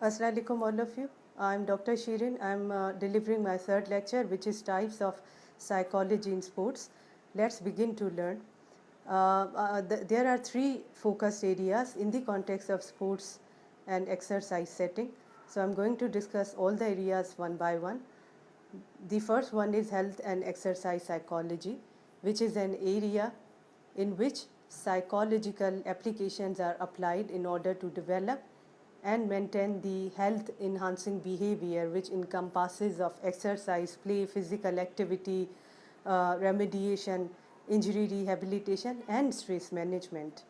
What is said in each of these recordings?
Assalamu alaikum all of you. I'm Dr. Shireen. I'm delivering my third lecture, which is types of psychology in sports. Let's begin to learn. There are three focused areas in the context of sports and exercise setting. So I'm going to discuss all the areas one by one. The first one is health and exercise psychology, which is an area in which psychological applications are applied in order to develop and maintain the health enhancing behavior, which encompasses of exercise, play, physical activity, remediation, injury rehabilitation, and stress management.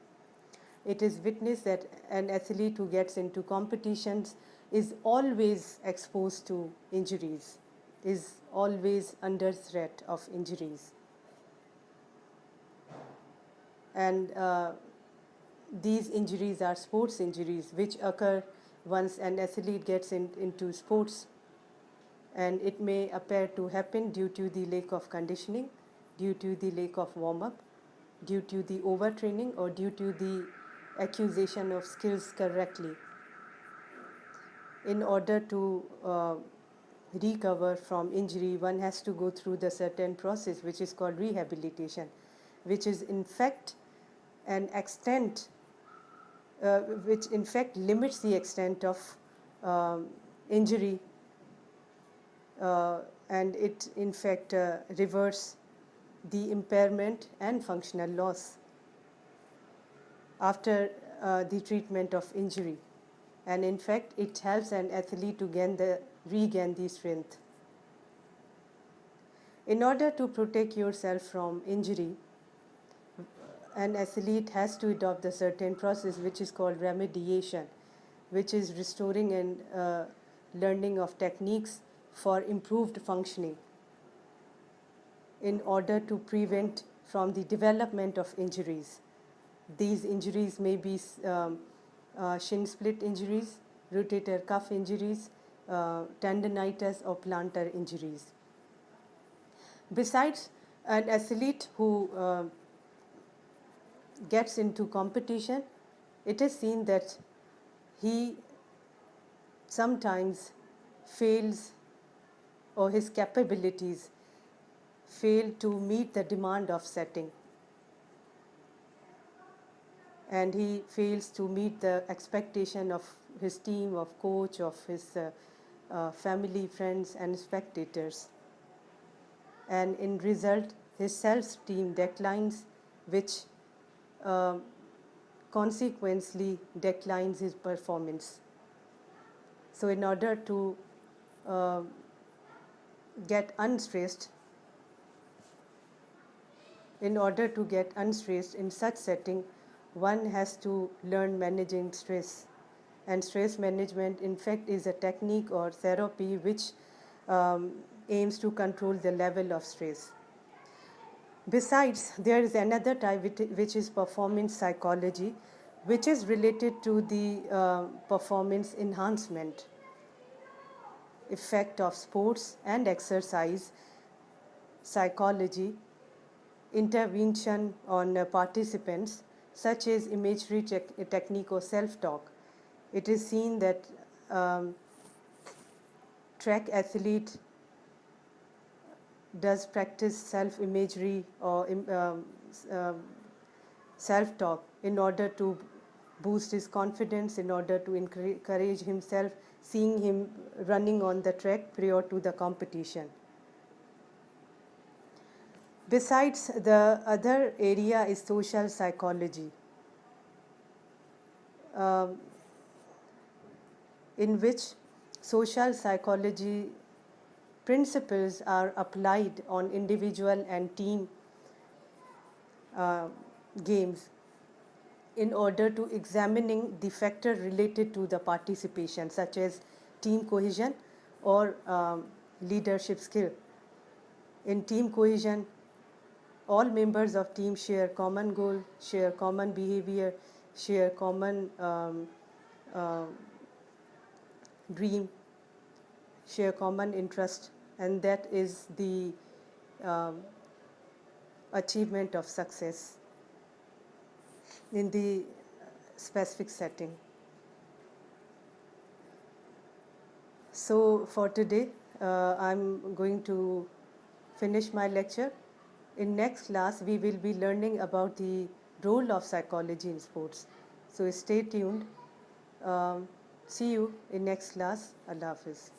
It is witnessed that an athlete who gets into competitions is always exposed to injuries, is always under threat of injuries. And these injuries are sports injuries which occur once an athlete gets into sports, and it may appear to happen due to the lack of conditioning, due to the lack of warm-up, due to the overtraining, or due to the acquisition of skills correctly. In order to recover from injury, one has to go through the certain process which is called rehabilitation, which is in fact an extent which in fact limits the extent of injury, and it in fact reverses the impairment and functional loss after the treatment of injury, and in fact it helps an athlete to regain the strength. In order to protect yourself from injury, an athlete has to adopt a certain process which is called remediation, which is restoring and learning of techniques for improved functioning in order to prevent from the development of injuries. These injuries may be shin split injuries, rotator cuff injuries, tendinitis, or plantar injuries. Besides, an athlete who gets into competition, it is seen that he sometimes fails, or his capabilities fail to meet the demand of setting, and he fails to meet the expectation of his team, of coach, of his family, friends, and spectators. And in result, his self-esteem declines, which consequently declines his performance. So in order to get unstressed, in such setting, one has to learn managing stress. And stress management, in fact, is a technique or therapy which aims to control the level of stress. Besides, there is another type which is performance psychology, which is related to the performance enhancement effect of sports and exercise psychology, intervention on participants, such as imagery technique or self-talk. It is seen that track athlete does practice self-imagery or self-talk in order to boost his confidence, in order to encourage himself, seeing him running on the track prior to the competition. Besides, the other area is social psychology, in which social psychology principles are applied on individual and team games in order to examining the factor related to the participation, such as team cohesion or leadership skill. In team cohesion, all members of team share common goal, share common behavior, share common dream, share common interest, and that is the achievement of success in the specific setting. So for today, I'm going to finish my lecture. In next class, we will be learning about the role of psychology in sports. So stay tuned. See you in next class. Allah Hafiz.